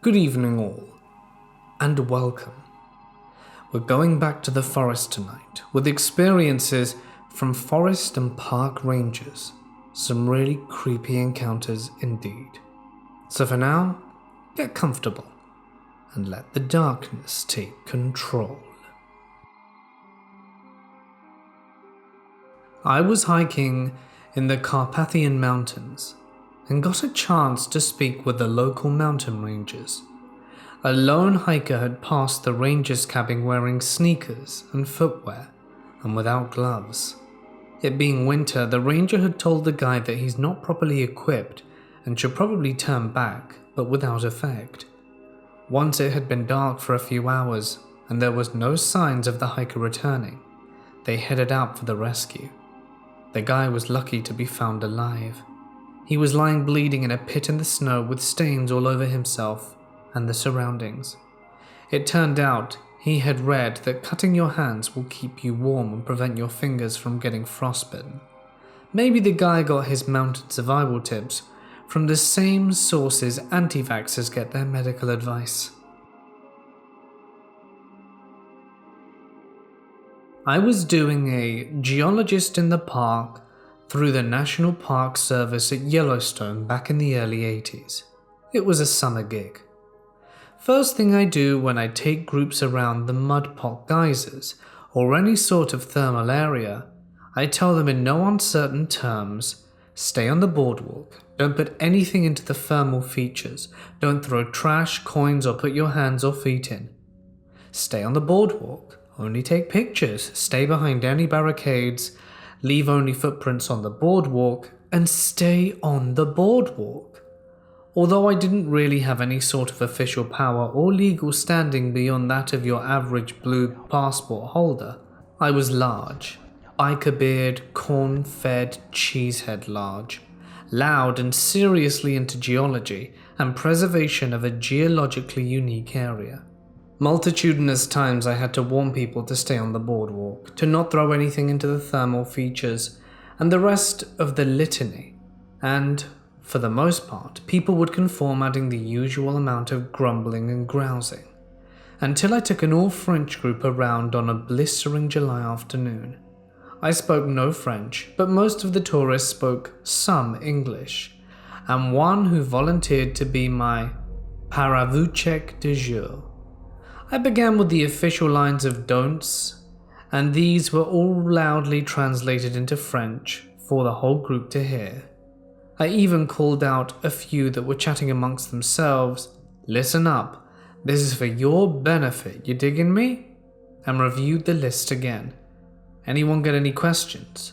Good evening all, and welcome. We're going back to the forest tonight with experiences from forest and park rangers. Some really creepy encounters indeed. So for now, get comfortable and let the darkness take control. I was hiking in the Carpathian Mountains and got a chance to speak with the local mountain rangers. A lone hiker had passed the ranger's cabin wearing sneakers and footwear and without gloves. It being winter, the ranger had told the guy that he's not properly equipped and should probably turn back, but without effect. Once it had been dark for a few hours and there was no signs of the hiker returning, they headed out for the rescue. The guy was lucky to be found alive. He was lying bleeding in a pit in the snow with stains all over himself and the surroundings. It turned out he had read that cutting your hands will keep you warm and prevent your fingers from getting frostbitten. Maybe the guy got his mountain survival tips from the same sources anti-vaxxers get their medical advice. I was doing a geologist in the park through the National Park Service at Yellowstone back in the early 80s. It was a summer gig. First thing I do when I take groups around the mud pot geysers or any sort of thermal area, I tell them in no uncertain terms, stay on the boardwalk, don't put anything into the thermal features, don't throw trash, coins or put your hands or feet in. Stay on the boardwalk, only take pictures, stay behind any barricades, leave only footprints on the boardwalk, and stay on the boardwalk. Although I didn't really have any sort of official power or legal standing beyond that of your average blue passport holder, I was large, biker beard, corn-fed cheesehead large, loud and seriously into geology and preservation of a geologically unique area. Multitudinous times I had to warn people to stay on the boardwalk, to not throw anything into the thermal features, and the rest of the litany, and, for the most part, people would conform, adding the usual amount of grumbling and grousing, until I took an all-French group around on a blistering July afternoon. I spoke no French, but most of the tourists spoke some English, and one who volunteered to be my paravouchek de jour. I began with the official lines of don'ts, and these were all loudly translated into French for the whole group to hear. I even called out a few that were chatting amongst themselves, "Listen up, this is for your benefit, you digging me?" and reviewed the list again. Anyone get any questions?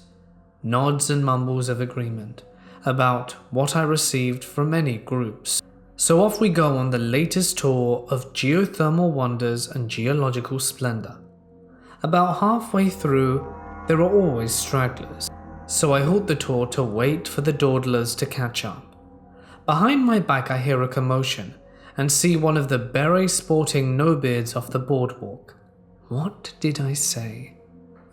Nods and mumbles of agreement about what I received from any groups. So off we go on the latest tour of geothermal wonders and geological splendor. About halfway through, there are always stragglers, so I halt the tour to wait for the dawdlers to catch up. Behind my back I hear a commotion and see one of the beret-sporting no-beards off the boardwalk. What did I say?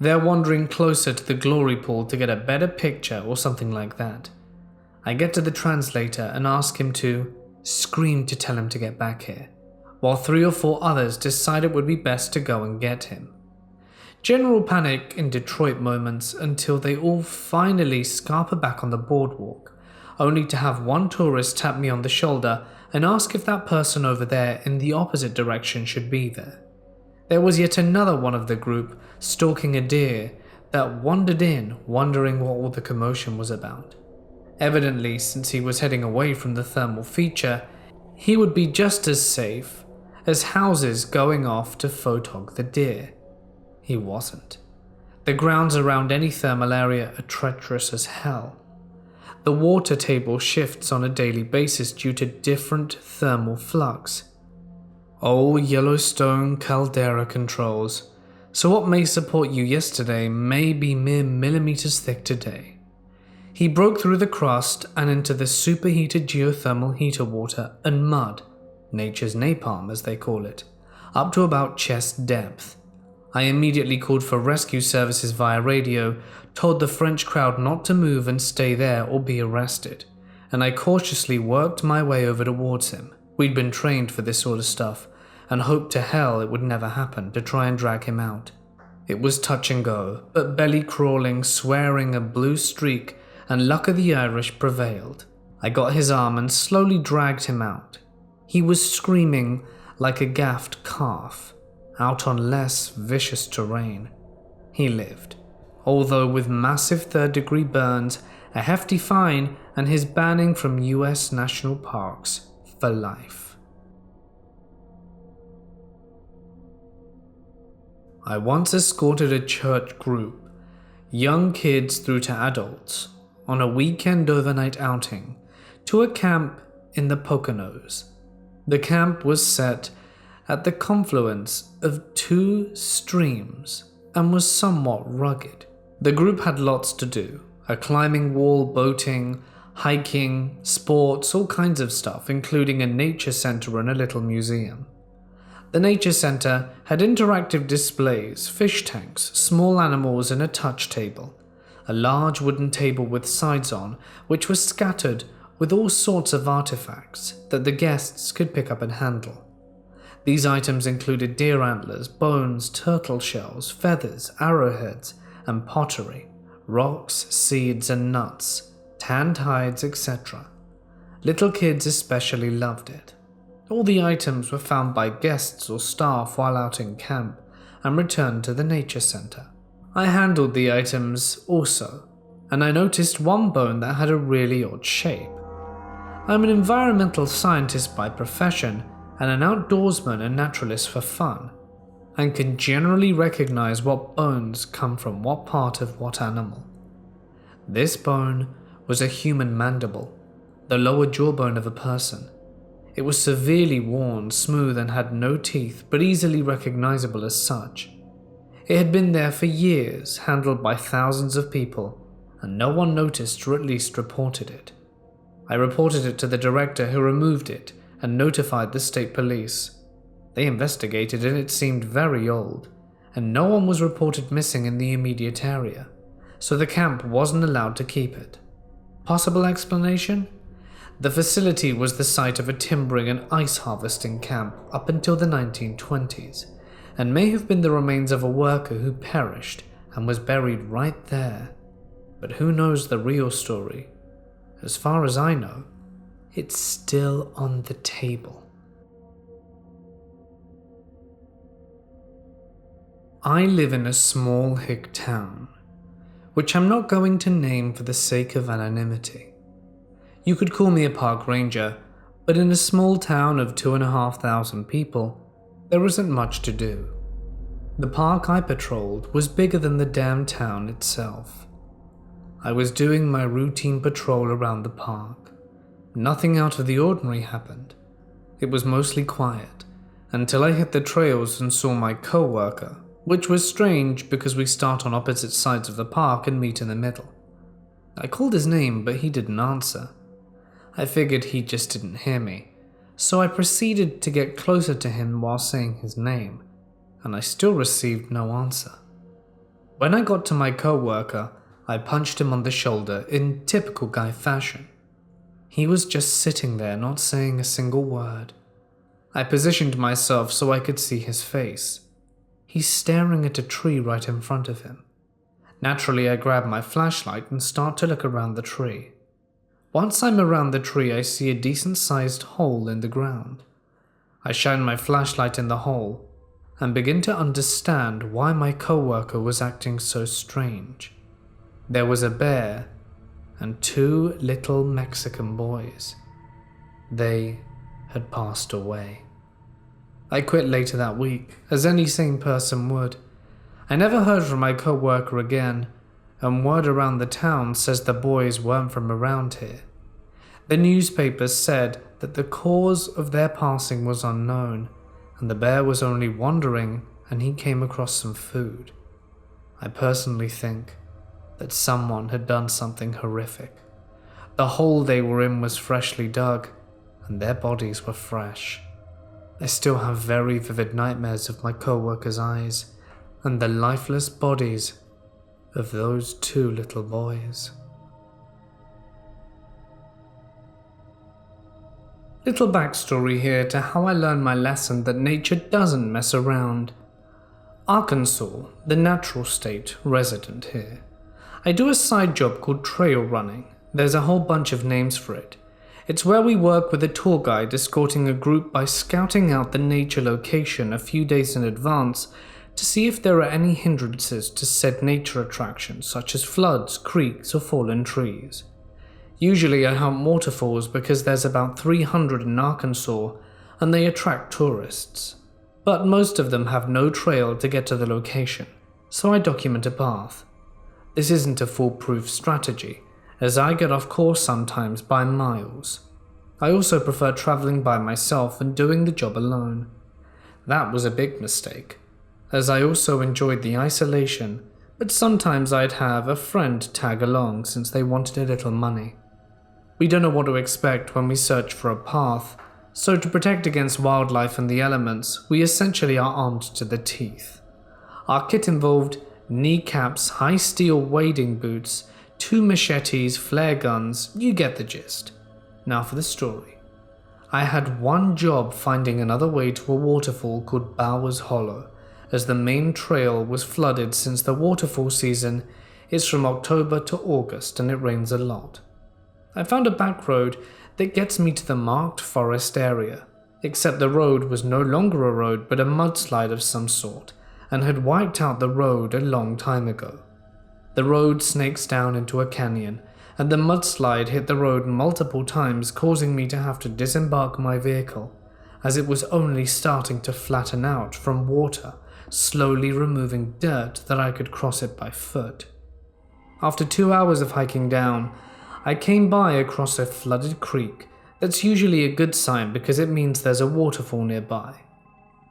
They're wandering closer to the glory pool to get a better picture or something like that. I get to the translator and ask him to scream to tell him to get back here, while 3 or 4 others decide it would be best to go and get him. General panic in Detroit moments until they all finally scarper back on the boardwalk, only to have one tourist tap me on the shoulder and ask if that person over there in the opposite direction should be there. There was yet another one of the group stalking a deer that wandered in, wondering what all the commotion was about. Evidently, since he was heading away from the thermal feature, he would be just as safe as houses going off to photog the deer. He wasn't. The grounds around any thermal area are treacherous as hell. The water table shifts on a daily basis due to different thermal flux. Oh, Yellowstone caldera controls. So what may support you yesterday may be mere millimeters thick today. He broke through the crust and into the superheated geothermal heater water and mud, nature's napalm as they call it, up to about chest depth. I immediately called for rescue services via radio, told the French crowd not to move and stay there or be arrested, and I cautiously worked my way over towards him. We'd been trained for this sort of stuff, and hoped to hell it would never happen to try and drag him out. It was touch and go, but belly crawling, swearing, a blue streak, and luck of the Irish prevailed. I got his arm and slowly dragged him out. He was screaming like a gaffed calf, out on less vicious terrain. He lived, although with massive third-degree burns, a hefty fine, and his banning from US national parks for life. I once escorted a church group, young kids through to adults, on a weekend overnight outing to a camp in the Poconos. The camp was set at the confluence of two streams and was somewhat rugged. The group had lots to do: a climbing wall, boating, hiking, sports, all kinds of stuff, including a nature center and a little museum. The nature center had interactive displays, fish tanks, small animals, and a touch table. A large wooden table with sides on, which was scattered with all sorts of artifacts that the guests could pick up and handle. These items included deer antlers, bones, turtle shells, feathers, arrowheads, and pottery, rocks, seeds, and nuts, tanned hides, etc. Little kids especially loved it. All the items were found by guests or staff while out in camp and returned to the nature center. I handled the items also, and I noticed one bone that had a really odd shape. I'm an environmental scientist by profession and an outdoorsman and naturalist for fun, and can generally recognize what bones come from what part of what animal. This bone was a human mandible, the lower jawbone of a person. It was severely worn, smooth, and had no teeth, but easily recognizable as such. It had been there for years, handled by thousands of people, and no one noticed or at least reported it. I reported it to the director, who removed it and notified the state police. They investigated and it seemed very old, and no one was reported missing in the immediate area, so the camp wasn't allowed to keep it. Possible explanation? The facility was the site of a timbering and ice harvesting camp up until the 1920s, and may have been the remains of a worker who perished and was buried right there. But who knows the real story? As far as I know, it's still on the table. I live in a small hick town, which I'm not going to name for the sake of anonymity. You could call me a park ranger, but in a small town of 2,500 people, there isn't much to do. The park I patrolled was bigger than the damn town itself. I was doing my routine patrol around the park. Nothing out of the ordinary happened. It was mostly quiet, until I hit the trails and saw my co-worker, which was strange because we start on opposite sides of the park and meet in the middle. I called his name, but he didn't answer. I figured he just didn't hear me, so I proceeded to get closer to him while saying his name, and I still received no answer. When I got to my co-worker, I punched him on the shoulder in typical guy fashion. He was just sitting there, not saying a single word. I positioned myself so I could see his face. He's staring at a tree right in front of him. Naturally, I grab my flashlight and start to look around the tree. Once I'm around the tree, I see a decent-sized hole in the ground. I shine my flashlight in the hole and begin to understand why my co-worker was acting so strange. There was a bear and two little Mexican boys. They had passed away. I quit later that week, as any sane person would. I never heard from my co-worker again, and word around the town says the boys weren't from around here. The newspapers said that the cause of their passing was unknown, and the bear was only wandering and he came across some food. I personally think that someone had done something horrific. The hole they were in was freshly dug, and their bodies were fresh. I still have very vivid nightmares of my co-worker's eyes and the lifeless bodies of those two little boys. Little backstory here to how I learned my lesson that nature doesn't mess around. Arkansas, the natural state, resident here. I do a side job called trail running. There's a whole bunch of names for it. It's where we work with a tour guide escorting a group by scouting out the nature location a few days in advance to see if there are any hindrances to said nature attractions such as floods, creeks, or fallen trees. Usually I hunt waterfalls because there's about 300 in Arkansas and they attract tourists. But most of them have no trail to get to the location, so I document a path. This isn't a foolproof strategy, as I get off course sometimes by miles. I also prefer traveling by myself and doing the job alone. That was a big mistake, as I also enjoyed the isolation, but sometimes I'd have a friend tag along since they wanted a little money. We don't know what to expect when we search for a path, so to protect against wildlife and the elements, we essentially are armed to the teeth. Our kit involved kneecaps, high steel wading boots, 2 machetes, flare guns, you get the gist. Now for the story. I had one job finding another way to a waterfall called Bowers Hollow, as the main trail was flooded since the waterfall season is from October to August and it rains a lot. I found a back road that gets me to the marked forest area, except the road was no longer a road but a mudslide of some sort, and had wiped out the road a long time ago. The road snakes down into a canyon, and the mudslide hit the road multiple times, causing me to have to disembark my vehicle, as it was only starting to flatten out from water, slowly removing dirt that I could cross it by foot. After 2 hours of hiking down, I came by across a flooded creek. That's usually a good sign because it means there's a waterfall nearby.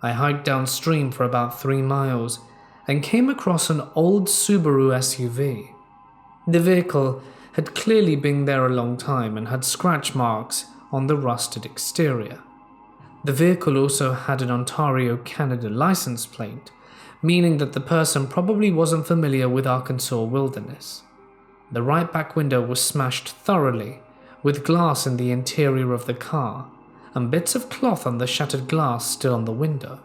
I hiked downstream for about 3 miles and came across an old Subaru SUV. The vehicle had clearly been there a long time and had scratch marks on the rusted exterior. The vehicle also had an Ontario, Canada license plate, meaning that the person probably wasn't familiar with Arkansas wilderness. The right back window was smashed thoroughly, with glass in the interior of the car, and bits of cloth on the shattered glass still on the window.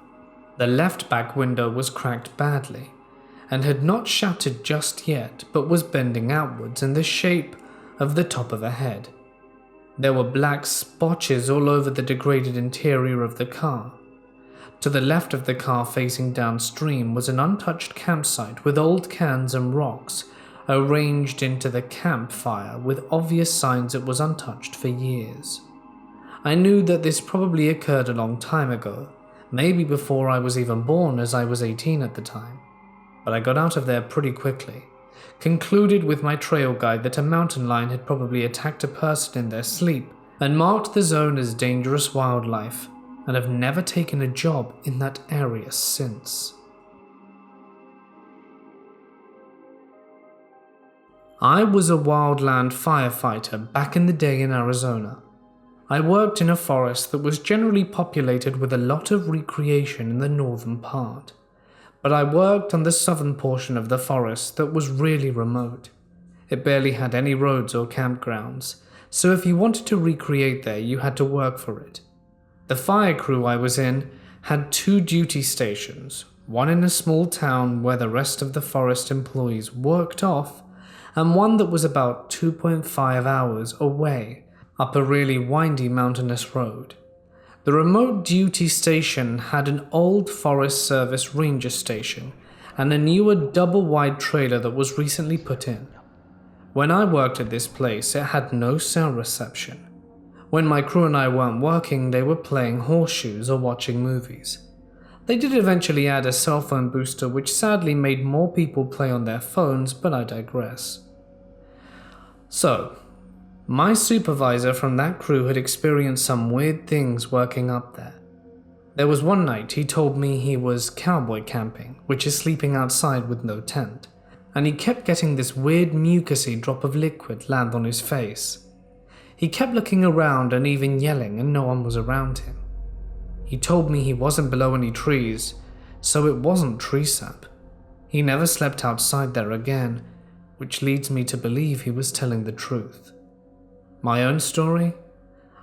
The left back window was cracked badly, and had not shattered just yet, but was bending outwards in the shape of the top of a head. There were black spotches all over the degraded interior of the car. To the left of the car facing downstream was an untouched campsite with old cans and rocks arranged into the campfire with obvious signs it was untouched for years. I knew that this probably occurred a long time ago, maybe before I was even born, as I was 18 at the time, but I got out of there pretty quickly, concluded with my trail guide that a mountain lion had probably attacked a person in their sleep and marked the zone as dangerous wildlife, and have never taken a job in that area since. I was a wildland firefighter back in the day in Arizona. I worked in a forest that was generally populated with a lot of recreation in the northern part, but I worked on the southern portion of the forest that was really remote. It barely had any roads or campgrounds, so if you wanted to recreate there, you had to work for it. The fire crew I was in had 2 duty stations, one in a small town where the rest of the forest employees worked off, and one that was about 2.5 hours away up a really windy mountainous road. The remote duty station had an old Forest Service ranger station and a newer double-wide trailer that was recently put in. When I worked at this place, it had no cell reception. When my crew and I weren't working, they were playing horseshoes or watching movies. They did eventually add a cell phone booster, which sadly made more people play on their phones, but I digress. So, my supervisor from that crew had experienced some weird things working up there. There was one night he told me he was cowboy camping, which is sleeping outside with no tent, and he kept getting this weird mucusy drop of liquid land on his face. He kept looking around and even yelling, and no one was around him. He told me he wasn't below any trees, so it wasn't tree sap. He never slept outside there again, which leads me to believe he was telling the truth. My own story?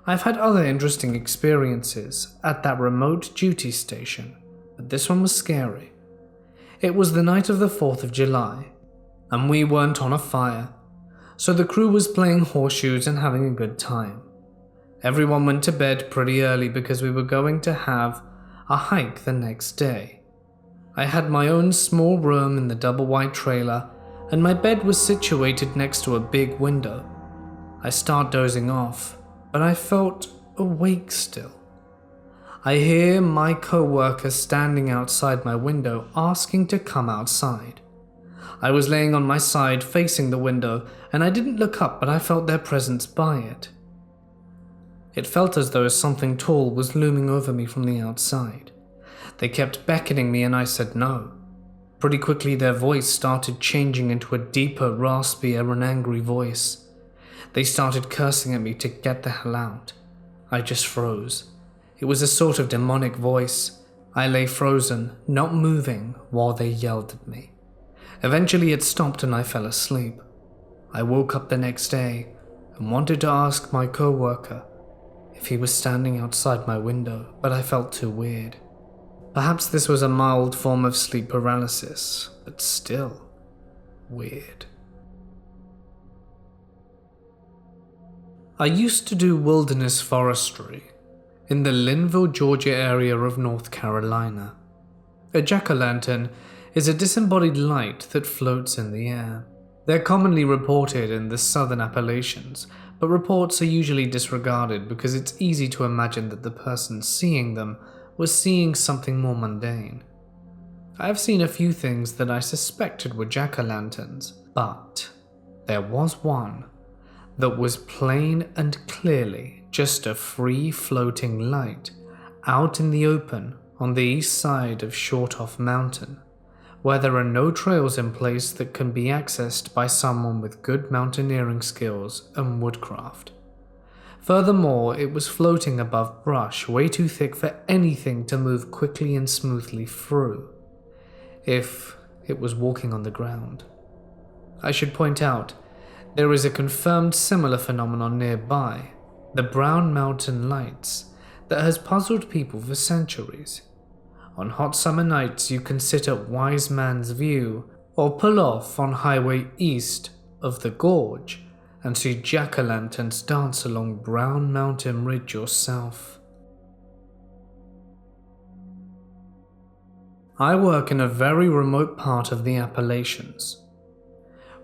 I've had other interesting experiences at that remote duty station, but this one was scary. It was the night of the 4th of July, and we weren't on a fire, so the crew was playing horseshoes and having a good time. Everyone went to bed pretty early because we were going to have a hike the next day. I had my own small room in the double wide trailer, and my bed was situated next to a big window. I start dozing off, but I felt awake still. I hear my co-worker standing outside my window asking to come outside. I was laying on my side facing the window, and I didn't look up, but I felt their presence by it. It felt as though something tall was looming over me from the outside. They kept beckoning me and I said no. Pretty quickly their voice started changing into a deeper, raspier and angry voice. They started cursing at me to get the hell out. I just froze. It was a sort of demonic voice. I lay frozen, not moving, while they yelled at me. Eventually it stopped and I fell asleep. I woke up the next day and wanted to ask my co-worker if he was standing outside my window, but I felt too weird. Perhaps this was a mild form of sleep paralysis, but still weird. I used to do wilderness forestry in the Linville, Georgia area of North Carolina. A jack-o'-lantern is a disembodied light that floats in the air. They're commonly reported in the southern Appalachians, but reports are usually disregarded because it's easy to imagine that the person seeing them was seeing something more mundane. I've seen a few things that I suspected were jack-o'-lanterns, but there was one that was plain and clearly just a free floating light out in the open on the east side of Short-Off Mountain, where there are no trails in place that can be accessed by someone with good mountaineering skills and woodcraft. Furthermore, it was floating above brush way too thick for anything to move quickly and smoothly through, if it was walking on the ground. I should point out, there is a confirmed similar phenomenon nearby, the Brown Mountain Lights, that has puzzled people for centuries. On hot summer nights, you can sit at Wise Man's View or pull off on Highway east of the Gorge and see jack-o'-lanterns dance along Brown Mountain Ridge yourself. I work in a very remote part of the Appalachians.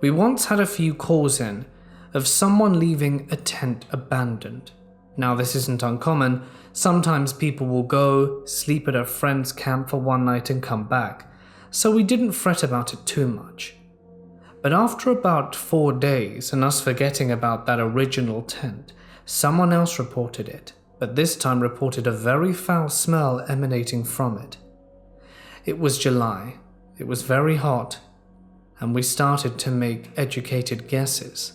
We once had a few calls in of someone leaving a tent abandoned. Now this isn't uncommon. Sometimes people will go, sleep at a friend's camp for one night and come back, so we didn't fret about it too much. But after about 4 days and us forgetting about that original tent, someone else reported it, but this time reported a very foul smell emanating from it. It was July, it was very hot, and we started to make educated guesses.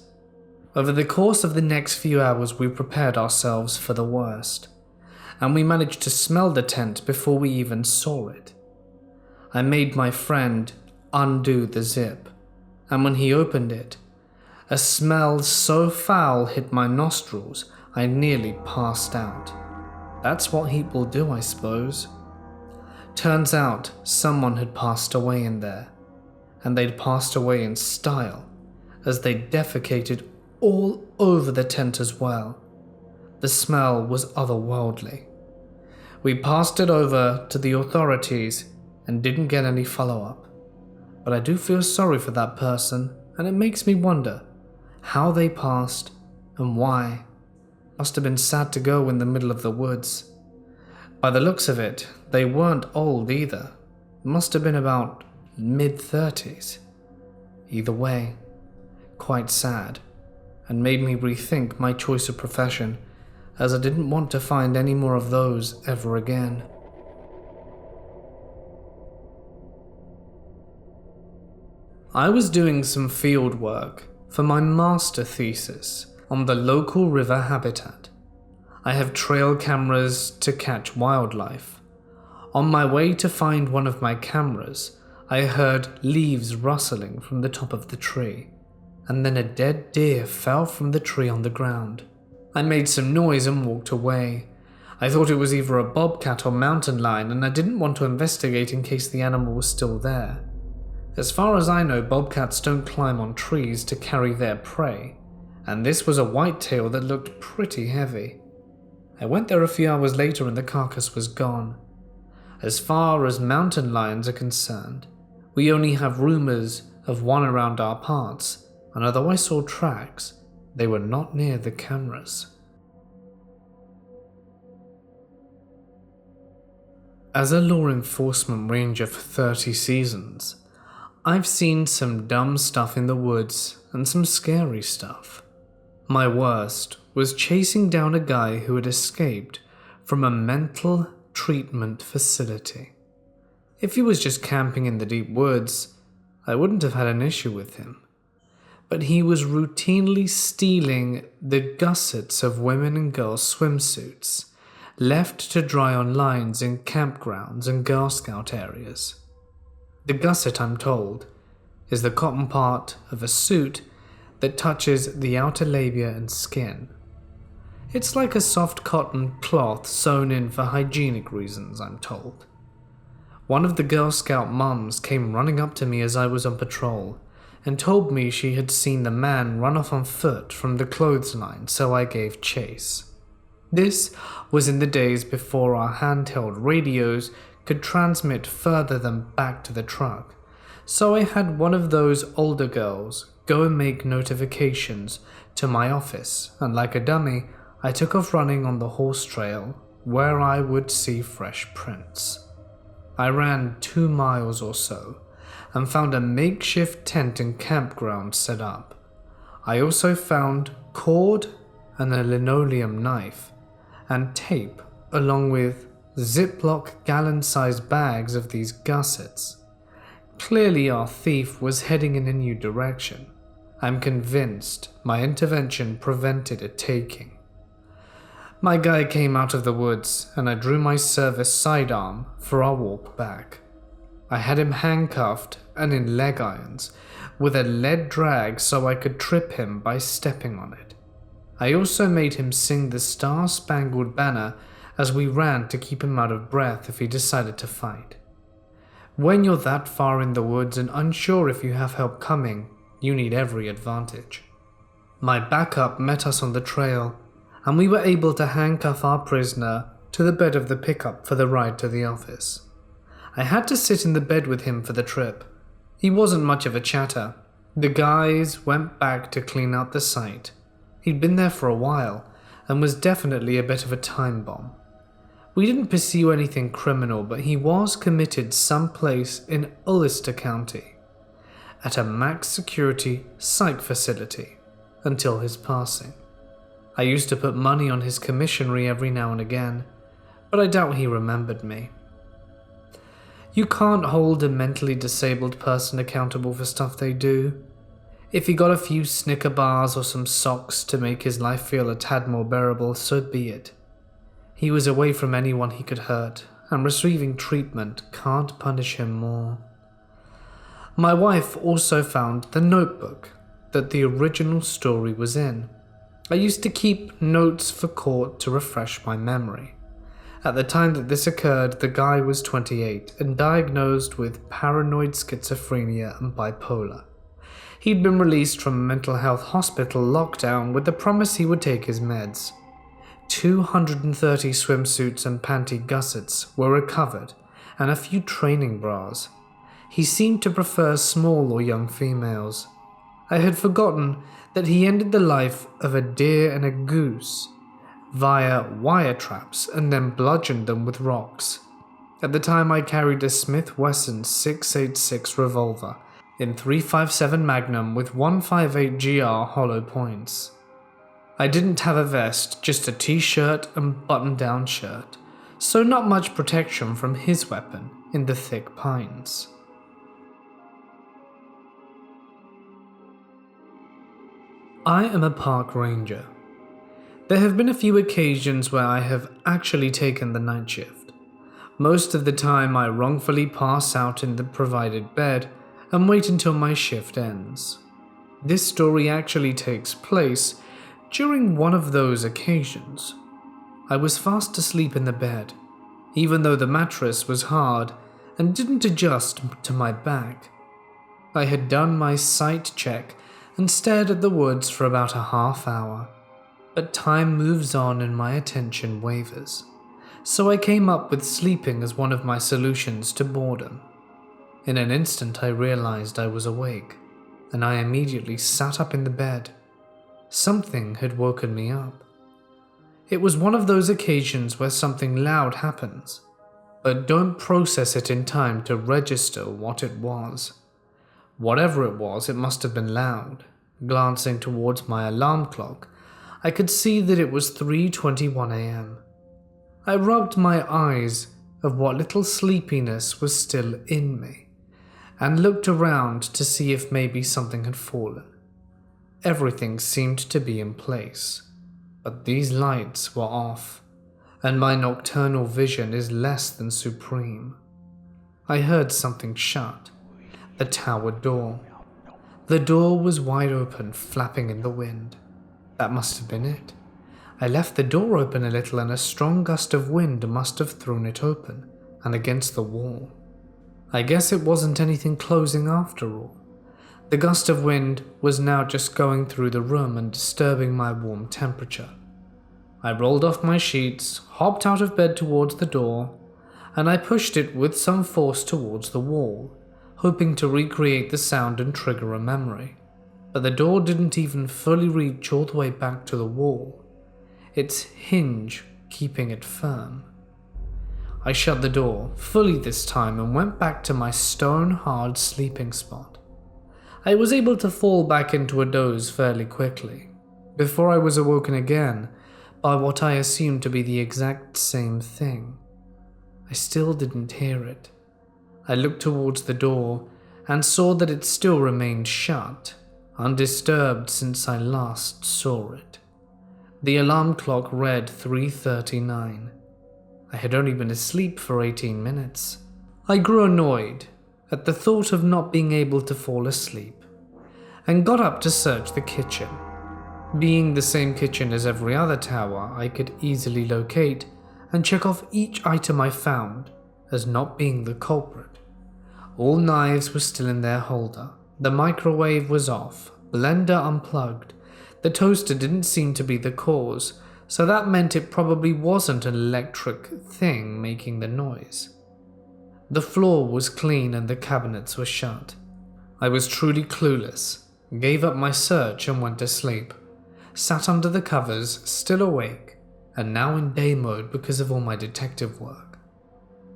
Over the course of the next few hours we prepared ourselves for the worst, and we managed to smell the tent before we even saw it. I made my friend undo the zip, and when he opened it, a smell so foul hit my nostrils I nearly passed out. That's what heat will do, I suppose. Turns out someone had passed away in there, and they'd passed away in style, as they defecated all over the tent as well. The smell was otherworldly. We passed it over to the authorities and didn't get any follow-up. But I do feel sorry for that person, and it makes me wonder how they passed and why. Must have been sad to go in the middle of the woods. By the looks of it, they weren't old either. Must have been about mid-30s. Either way, quite sad, and made me rethink my choice of profession, as I didn't want to find any more of those ever again. I was doing some field work for my master thesis on the local river habitat. I have trail cameras to catch wildlife. On my way to find one of my cameras, I heard leaves rustling from the top of the tree, and then a dead deer fell from the tree on the ground. I made some noise and walked away. I thought it was either a bobcat or mountain lion, and I didn't want to investigate in case the animal was still there. As far as I know, bobcats don't climb on trees to carry their prey, and this was a whitetail that looked pretty heavy. I went there a few hours later and the carcass was gone. As far as mountain lions are concerned, we only have rumors of one around our parts, and although I saw tracks, they were not near the cameras. As a law enforcement ranger for 30 seasons, I've seen some dumb stuff in the woods and some scary stuff. My worst was chasing down a guy who had escaped from a mental treatment facility. If he was just camping in the deep woods, I wouldn't have had an issue with him. But he was routinely stealing the gussets of women and girls' swimsuits, left to dry on lines in campgrounds and Girl Scout areas. The gusset, I'm told, is the cotton part of a suit that touches the outer labia and skin. It's like a soft cotton cloth sewn in for hygienic reasons, I'm told. One of the Girl Scout mums came running up to me as I was on patrol and told me she had seen the man run off on foot from the clothesline, so I gave chase. This was in the days before our handheld radios could transmit further than back to the truck, so I had one of those older girls go and make notifications to my office, and like a dummy, I took off running on the horse trail where I would see fresh prints. I ran 2 miles or so and found a makeshift tent and campground set up. I also found cord and a linoleum knife and tape along with Ziploc gallon-sized bags of these gussets. Clearly our thief was heading in a new direction. I'm convinced my intervention prevented a taking. My guy came out of the woods and I drew my service sidearm for our walk back. I had him handcuffed and in leg irons with a lead drag so I could trip him by stepping on it. I also made him sing the Star-Spangled Banner as we ran to keep him out of breath if he decided to fight. When you're that far in the woods and unsure if you have help coming, you need every advantage. My backup met us on the trail, and we were able to handcuff our prisoner to the bed of the pickup for the ride to the office. I had to sit in the bed with him for the trip. He wasn't much of a chatter. The guys went back to clean out the site. He'd been there for a while, and was definitely a bit of a time bomb. We didn't pursue anything criminal, but he was committed someplace in Ulster County, at a max security psych facility, until his passing. I used to put money on his commissionary every now and again, but I doubt he remembered me. You can't hold a mentally disabled person accountable for stuff they do. If he got a few Snicker bars or some socks to make his life feel a tad more bearable, so be it. He was away from anyone he could hurt, and receiving treatment can't punish him more. My wife also found the notebook that the original story was in. I used to keep notes for court to refresh my memory. At the time that this occurred, the guy was 28 and diagnosed with paranoid schizophrenia and bipolar. He'd been released from a mental health hospital lockdown with the promise he would take his meds. 230 swimsuits and panty gussets were recovered, and a few training bras. He seemed to prefer small or young females. I had forgotten that he ended the life of a deer and a goose via wire traps and then bludgeoned them with rocks. At the time I carried a Smith & Wesson 6.86 revolver in .357 Magnum with 158 GR hollow points. I didn't have a vest, just a t-shirt and button-down shirt, so not much protection from his weapon in the thick pines. I am a park ranger. There have been a few occasions where I have actually taken the night shift. Most of the time I wrongfully pass out in the provided bed and wait until my shift ends. This story actually takes place During one of those occasions, I was fast asleep in the bed, even though the mattress was hard and didn't adjust to my back. I had done my sight check and stared at the woods for about a half hour, but time moves on and my attention wavers, so I came up with sleeping as one of my solutions to boredom. In an instant I realized I was awake, and I immediately sat up in the bed. Something had woken me up. It was one of those occasions where something loud happens, but don't process it in time to register what it was. Whatever it was, it must have been loud. Glancing towards my alarm clock, I could see that it was 3:21 a.m. I rubbed my eyes of what little sleepiness was still in me, and looked around to see if maybe something had fallen. Everything seemed to be in place, but these lights were off, and my nocturnal vision is less than supreme. I heard something shut, the tower door. The door was wide open, flapping in the wind. That must have been it. I left the door open a little and a strong gust of wind must have thrown it open and against the wall. I guess it wasn't anything closing after all. The gust of wind was now just going through the room and disturbing my warm temperature. I rolled off my sheets, hopped out of bed towards the door, and I pushed it with some force towards the wall, hoping to recreate the sound and trigger a memory. But the door didn't even fully reach all the way back to the wall, its hinge keeping it firm. I shut the door, fully this time, and went back to my stone-hard sleeping spot. I was able to fall back into a doze fairly quickly, before I was awoken again by what I assumed to be the exact same thing. I still didn't hear it. I looked towards the door and saw that it still remained shut, undisturbed since I last saw it. The alarm clock read 3:39. I had only been asleep for 18 minutes. I grew annoyed at the thought of not being able to fall asleep, and got up to search the kitchen. Being the same kitchen as every other tower, I could easily locate and check off each item I found as not being the culprit. All knives were still in their holder, the microwave was off, blender unplugged, the toaster didn't seem to be the cause, so that meant it probably wasn't an electric thing making the noise. The floor was clean and the cabinets were shut. I was truly clueless, gave up my search and went to sleep. Sat under the covers, still awake, and now in day mode because of all my detective work.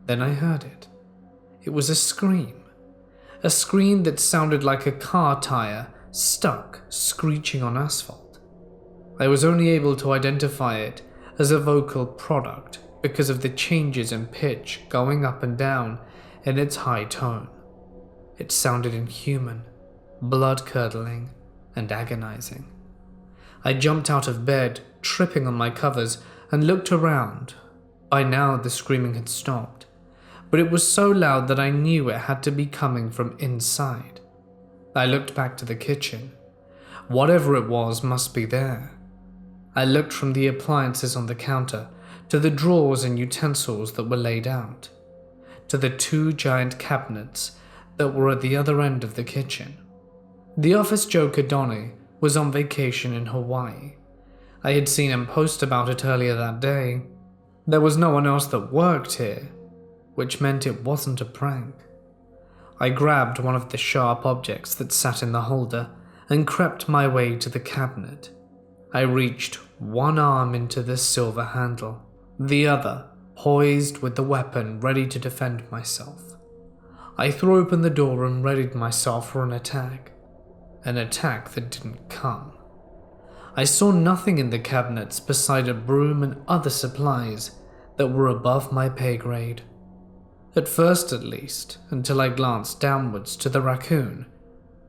Then I heard it. It was a scream that sounded like a car tire stuck, screeching on asphalt. I was only able to identify it as a vocal product because of the changes in pitch going up and down in its high tone. It sounded inhuman, blood-curdling, and agonizing. I jumped out of bed, tripping on my covers, and looked around. By now the screaming had stopped, but it was so loud that I knew it had to be coming from inside. I looked back to the kitchen. Whatever it was must be there. I looked from the appliances on the counter to the drawers and utensils that were laid out, to the 2 giant cabinets that were at the other end of the kitchen. The office joker Donnie was on vacation in Hawaii. I had seen him post about it earlier that day. There was no one else that worked here, which meant it wasn't a prank. I grabbed one of the sharp objects that sat in the holder and crept my way to the cabinet. I reached one arm into the silver handle, the other poised with the weapon ready to defend myself. I threw open the door and readied myself for an attack that didn't come. I saw nothing in the cabinets beside a broom and other supplies that were above my pay grade. At first at least, until I glanced downwards to the raccoon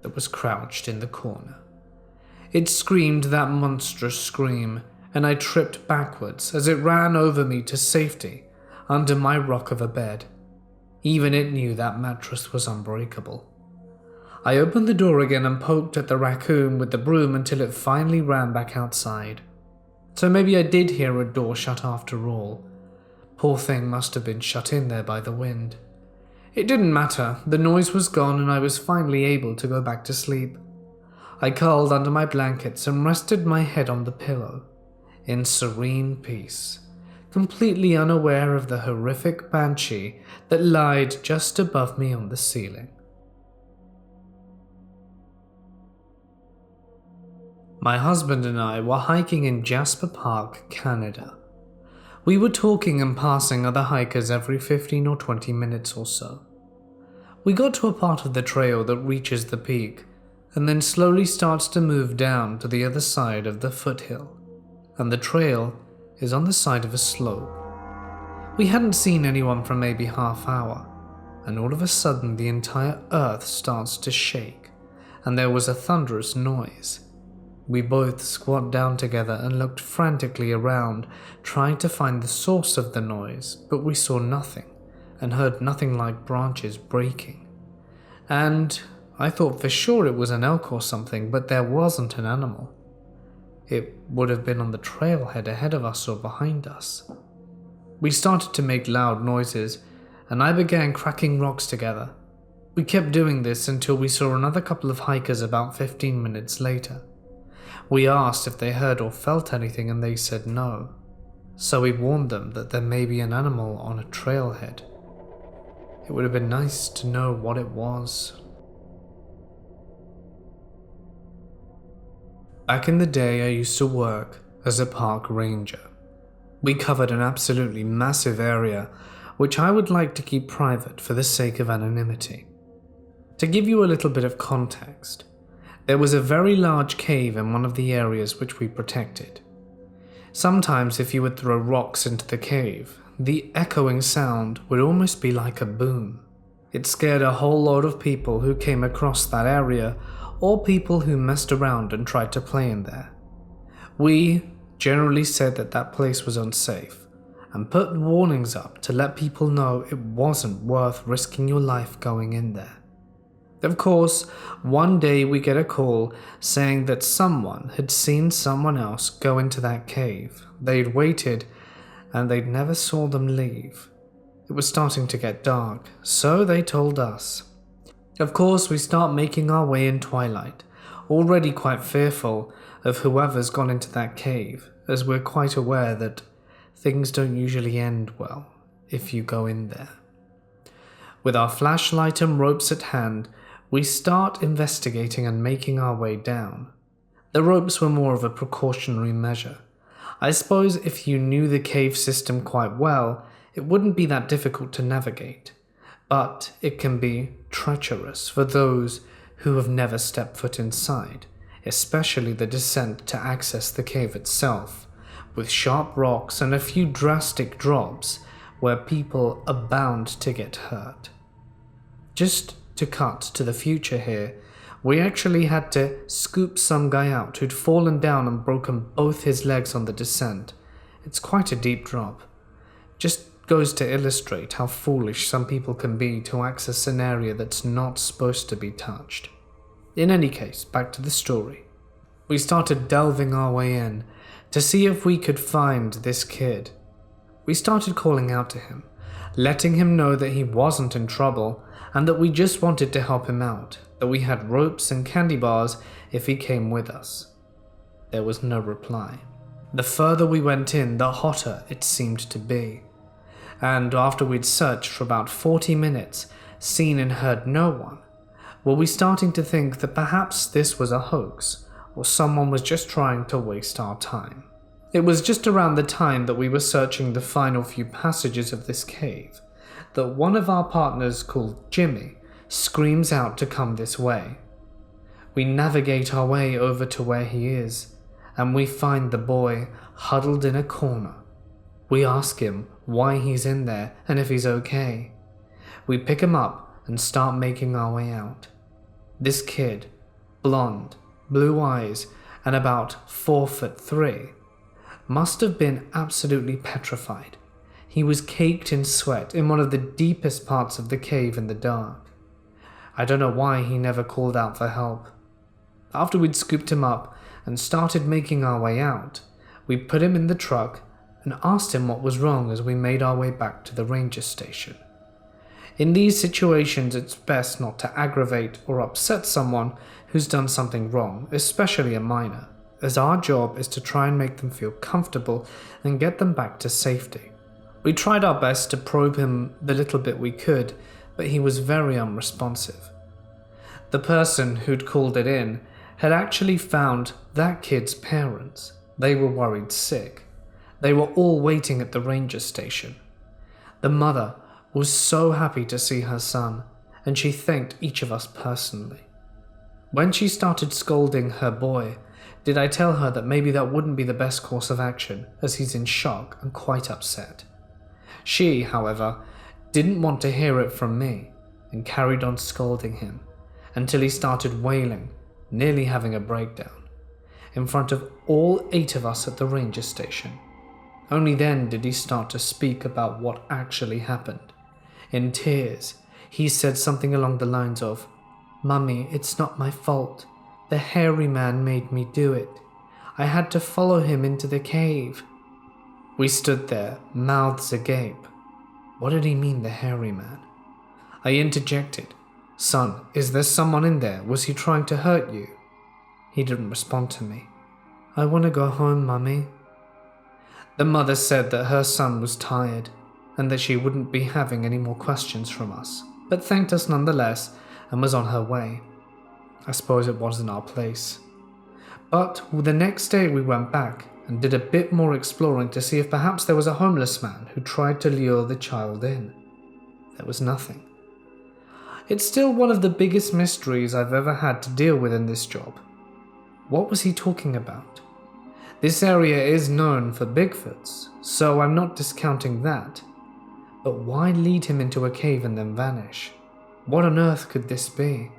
that was crouched in the corner. It screamed that monstrous scream, and I tripped backwards as it ran over me to safety under my rock of a bed. Even it knew that mattress was unbreakable. I opened the door again and poked at the raccoon with the broom until it finally ran back outside. So maybe I did hear a door shut after all. Poor thing must have been shut in there by the wind. It didn't matter, the noise was gone and I was finally able to go back to sleep. I curled under my blankets and rested my head on the pillow, in serene peace, completely unaware of the horrific banshee that lied just above me on the ceiling. My husband and I were hiking in Jasper Park, Canada. We were talking and passing other hikers every 15 or 20 minutes or so. We got to a part of the trail that reaches the peak and then slowly starts to move down to the other side of the foothill, and the trail is on the side of a slope. We hadn't seen anyone for maybe half hour, and all of a sudden the entire earth starts to shake, and there was a thunderous noise. We both squat down together and looked frantically around, trying to find the source of the noise, but we saw nothing and heard nothing like branches breaking. And I thought for sure it was an elk or something, but there wasn't an animal. It would have been on the trailhead ahead of us or behind us. We started to make loud noises, and I began cracking rocks together. We kept doing this until we saw another couple of hikers about 15 minutes later. We asked if they heard or felt anything and they said no, so we warned them that there may be an animal on a trailhead. It would have been nice to know what it was. Back in the day, I used to work as a park ranger. We covered an absolutely massive area, which I would like to keep private for the sake of anonymity. To give you a little bit of context, there was a very large cave in one of the areas which we protected. Sometimes if you would throw rocks into the cave, the echoing sound would almost be like a boom. It scared a whole lot of people who came across that area, or people who messed around and tried to play in there. We generally said that that place was unsafe, and put warnings up to let people know it wasn't worth risking your life going in there. Of course, one day we get a call saying that someone had seen someone else go into that cave. They'd waited and they'd never saw them leave. It was starting to get dark, so they told us. Of course, we start making our way in twilight, already quite fearful of whoever's gone into that cave, as we're quite aware that things don't usually end well if you go in there. With our flashlight and ropes at hand, we start investigating and making our way down. The ropes were more of a precautionary measure. I suppose if you knew the cave system quite well, it wouldn't be that difficult to navigate, but it can be treacherous for those who have never stepped foot inside, especially the descent to access the cave itself, with sharp rocks and a few drastic drops where people are bound to get hurt. Just to cut to the future here, we actually had to scoop some guy out who'd fallen down and broken both his legs on the descent. It's quite a deep drop. Just goes to illustrate how foolish some people can be to access an area that's not supposed to be touched. In any case, back to the story. We started delving our way in to see if we could find this kid. We started calling out to him, letting him know that he wasn't in trouble and that we just wanted to help him out, that we had ropes and candy bars if he came with us. There was no reply. The further we went in, the hotter it seemed to be. And after we'd searched for about 40 minutes, seen and heard no one, were we starting to think that perhaps this was a hoax, or someone was just trying to waste our time. It was just around the time that we were searching the final few passages of this cave that one of our partners, called Jimmy, screams out to come this way. We navigate our way over to where he is, and we find the boy huddled in a corner. We ask him why he's in there and if he's okay. We pick him up and start making our way out. This kid, blonde, blue eyes, and about 4'3", must have been absolutely petrified. He was caked in sweat in one of the deepest parts of the cave in the dark. I don't know why he never called out for help. After we'd scooped him up and started making our way out, we put him in the truck and asked him what was wrong as we made our way back to the ranger station. In these situations, it's best not to aggravate or upset someone who's done something wrong, especially a minor, as our job is to try and make them feel comfortable and get them back to safety. We tried our best to probe him the little bit we could, but he was very unresponsive. The person who'd called it in had actually found that kid's parents. They were worried sick. They were all waiting at the ranger station. The mother was so happy to see her son, and she thanked each of us personally. When she started scolding her boy, did I tell her that maybe that wouldn't be the best course of action, as he's in shock and quite upset. She, however, didn't want to hear it from me, and carried on scolding him, until he started wailing, nearly having a breakdown, in front of all 8 of us at the ranger station. Only then did he start to speak about what actually happened. In tears, he said something along the lines of, "Mummy, it's not my fault. The hairy man made me do it. I had to follow him into the cave." We stood there, mouths agape. What did he mean, the hairy man? I interjected, "Son, is there someone in there? Was he trying to hurt you?" He didn't respond to me. "I want to go home, Mummy." The mother said that her son was tired and that she wouldn't be having any more questions from us, but thanked us nonetheless and was on her way. I suppose it wasn't our place. But the next day we went back and did a bit more exploring to see if perhaps there was a homeless man who tried to lure the child in. There was nothing. It's still one of the biggest mysteries I've ever had to deal with in this job. What was he talking about? This area is known for Bigfoots, so I'm not discounting that. But why lead him into a cave and then vanish? What on earth could this be?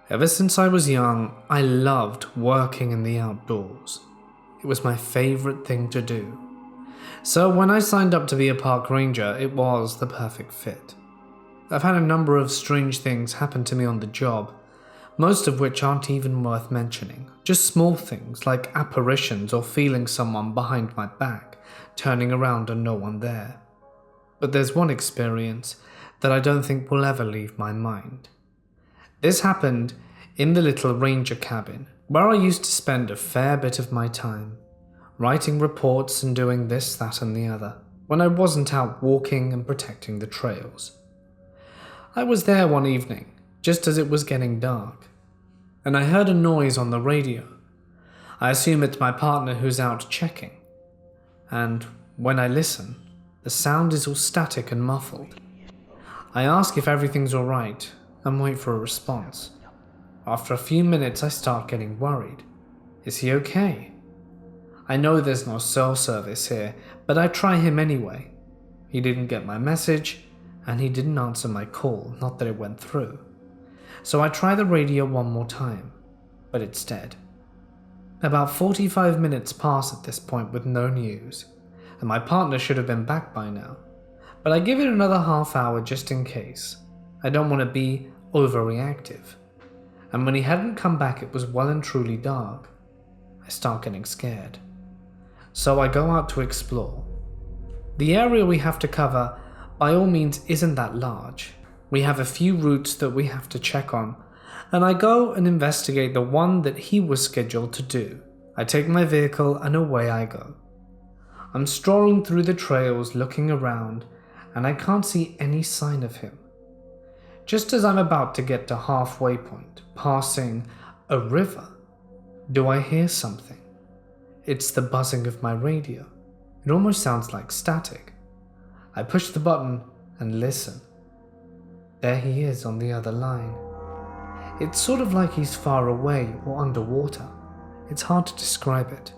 Ever since I was young, I loved working in the outdoors. It was my favorite thing to do. So when I signed up to be a park ranger, it was the perfect fit. I've had a number of strange things happen to me on the job, most of which aren't even worth mentioning. Just small things like apparitions or feeling someone behind my back, turning around and no one there. But there's one experience that I don't think will ever leave my mind. This happened in the little ranger cabin, where I used to spend a fair bit of my time, writing reports and doing this, that and the other, when I wasn't out walking and protecting the trails. I was there one evening, just as it was getting dark, and I heard a noise on the radio. I assume it's my partner who's out checking, and when I listen, the sound is all static and muffled. I ask if everything's alright and wait for a response. After a few minutes, I start getting worried. Is he okay? I know there's no cell service here, but I try him anyway. He didn't get my message, and he didn't answer my call, not that it went through. So I try the radio one more time, but it's dead. About 45 minutes pass at this point with no news, and my partner should have been back by now, but I give it another half hour just in case. I don't want to be overreactive. And when he hadn't come back, it was well and truly dark. I start getting scared. So I go out to explore. The area we have to cover, by all means, isn't that large. We have a few routes that we have to check on, and I go and investigate the one that he was scheduled to do. I take my vehicle and away I go. I'm strolling through the trails looking around, and I can't see any sign of him. Just as I'm about to get to halfway point, passing a river, do I hear something? It's the buzzing of my radio. It almost sounds like static. I push the button and listen. There he is on the other line. It's sort of like he's far away or underwater. It's hard to describe it.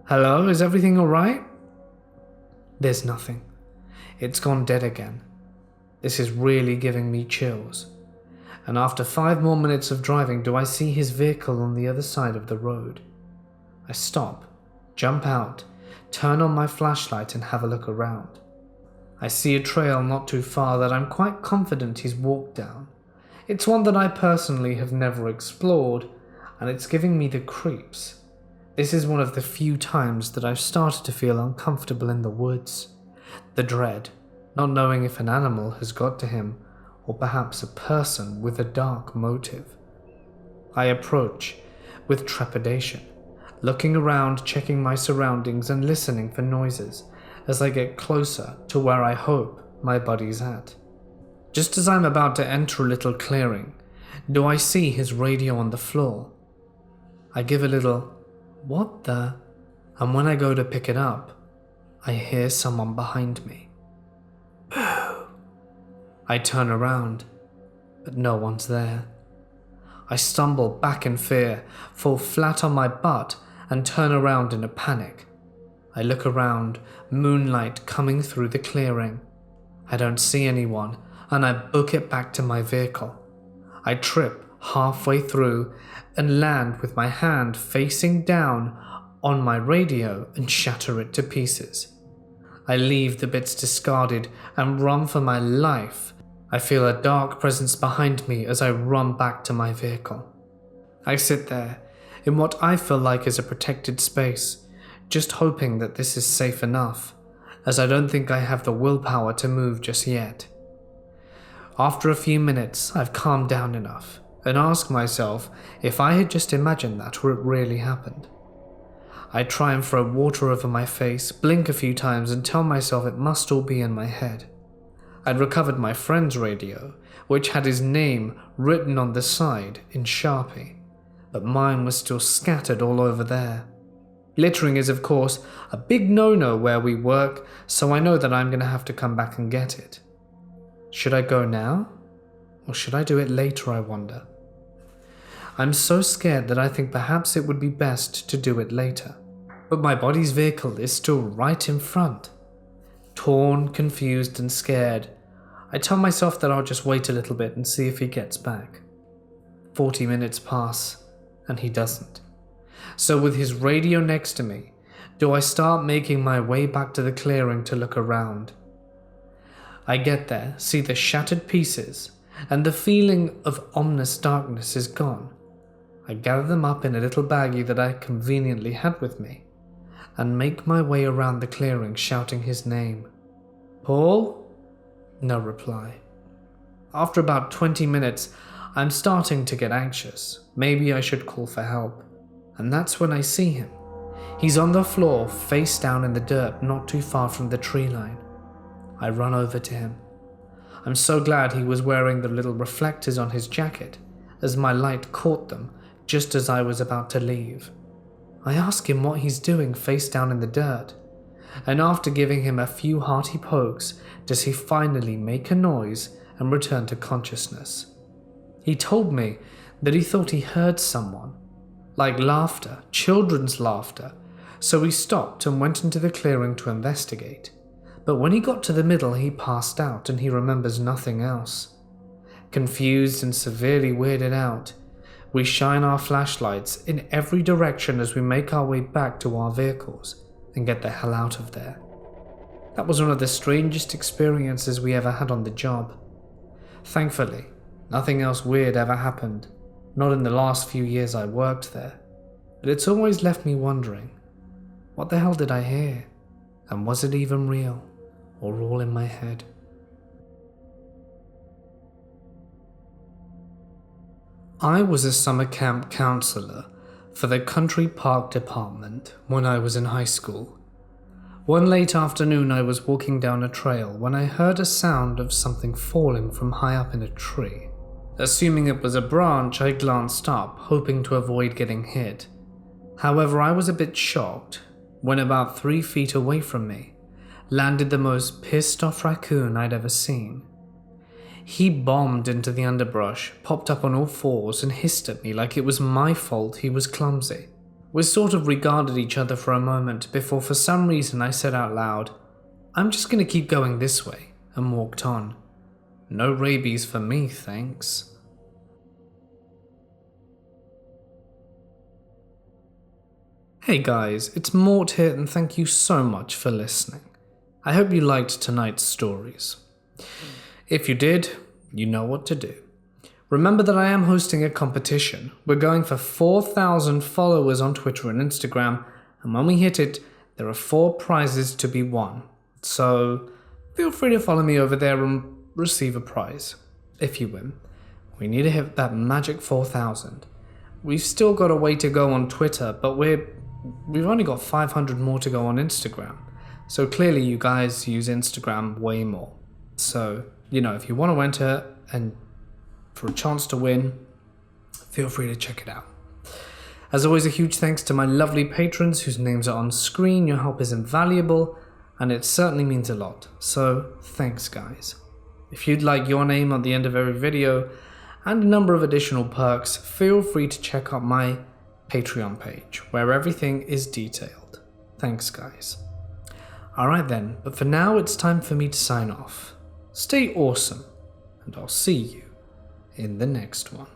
Hello, is everything alright? There's nothing. It's gone dead again. This is really giving me chills. And after 5 more minutes of driving, do I see his vehicle on the other side of the road. I stop, jump out, turn on my flashlight and have a look around. I see a trail not too far that I'm quite confident he's walked down. It's one that I personally have never explored, and it's giving me the creeps. This is one of the few times that I've started to feel uncomfortable in the woods. The dread, not knowing if an animal has got to him, or perhaps a person with a dark motive. I approach with trepidation, looking around, checking my surroundings and listening for noises as I get closer to where I hope my buddy's at. Just as I'm about to enter a little clearing, do I see his radio on the floor. I give a little, "What the?" and when I go to pick it up, I hear someone behind me. Boo! I turn around, but no one's there. I stumble back in fear, fall flat on my butt, and turn around in a panic. I look around, moonlight coming through the clearing. I don't see anyone, and I book it back to my vehicle. I trip halfway through and land with my hand facing down on my radio and shatter it to pieces. I leave the bits discarded and run for my life. I feel a dark presence behind me as I run back to my vehicle. I sit there in what I feel like is a protected space, just hoping that this is safe enough, as I don't think I have the willpower to move just yet. After a few minutes, I've calmed down enough and ask myself if I had just imagined that or it really happened. I try and throw water over my face, blink a few times and tell myself it must all be in my head. I'd recovered my friend's radio, which had his name written on the side in Sharpie, but mine was still scattered all over there. Littering is of course a big no-no where we work, so I know that I'm going to have to come back and get it. Should I go now? Or should I do it later, I wonder? I'm so scared that I think perhaps it would be best to do it later. But my body's vehicle is still right in front. Torn, confused and scared, I tell myself that I'll just wait a little bit and see if he gets back. 40 minutes pass, and he doesn't. So with his radio next to me, do I start making my way back to the clearing to look around? I get there, see the shattered pieces, and the feeling of ominous darkness is gone. I gather them up in a little baggie that I conveniently had with me, and make my way around the clearing shouting his name. "Paul?" No reply. After about 20 minutes, I'm starting to get anxious. Maybe I should call for help. And that's when I see him. He's on the floor, face down in the dirt, not too far from the tree line. I run over to him. I'm so glad he was wearing the little reflectors on his jacket, as my light caught them just as I was about to leave. I ask him what he's doing face down in the dirt, and after giving him a few hearty pokes, does he finally make a noise and return to consciousness. He told me that he thought he heard someone, like laughter, children's laughter, so he stopped and went into the clearing to investigate. But when he got to the middle, he passed out and he remembers nothing else. Confused and severely weirded out, we shine our flashlights in every direction as we make our way back to our vehicles and get the hell out of there. That was one of the strangest experiences we ever had on the job. Thankfully, nothing else weird ever happened, not in the last few years I worked there, but it's always left me wondering, what the hell did I hear? And was it even real, or all in my head? I was a summer camp counselor for the country park department when I was in high school. One late afternoon I was walking down a trail when I heard a sound of something falling from high up in a tree. Assuming it was a branch, I glanced up, hoping to avoid getting hit. However, I was a bit shocked when about 3 feet away from me landed the most pissed off raccoon I'd ever seen. He bombed into the underbrush, popped up on all fours and hissed at me like it was my fault he was clumsy. We sort of regarded each other for a moment before for some reason I said out loud, "I'm just going to keep going this way," and walked on. No rabies for me, thanks. Hey guys, it's Mort here and thank you so much for listening. I hope you liked tonight's stories. If you did, you know what to do. Remember that I am hosting a competition. We're going for 4,000 followers on Twitter and Instagram, and when we hit it, there are 4 prizes to be won. So feel free to follow me over there and receive a prize. If you win, we need to hit that magic 4,000. We've still got a way to go on Twitter, but we've only got 500 more to go on Instagram. So clearly you guys use Instagram way more. So, if you want to enter and for a chance to win, feel free to check it out. As always, a huge thanks to my lovely patrons whose names are on screen. Your help is invaluable, and it certainly means a lot. So, thanks guys. If you'd like your name on the end of every video, and a number of additional perks, feel free to check out my Patreon page, where everything is detailed. Thanks guys. Alright then, but for now it's time for me to sign off. Stay awesome, and I'll see you in the next one.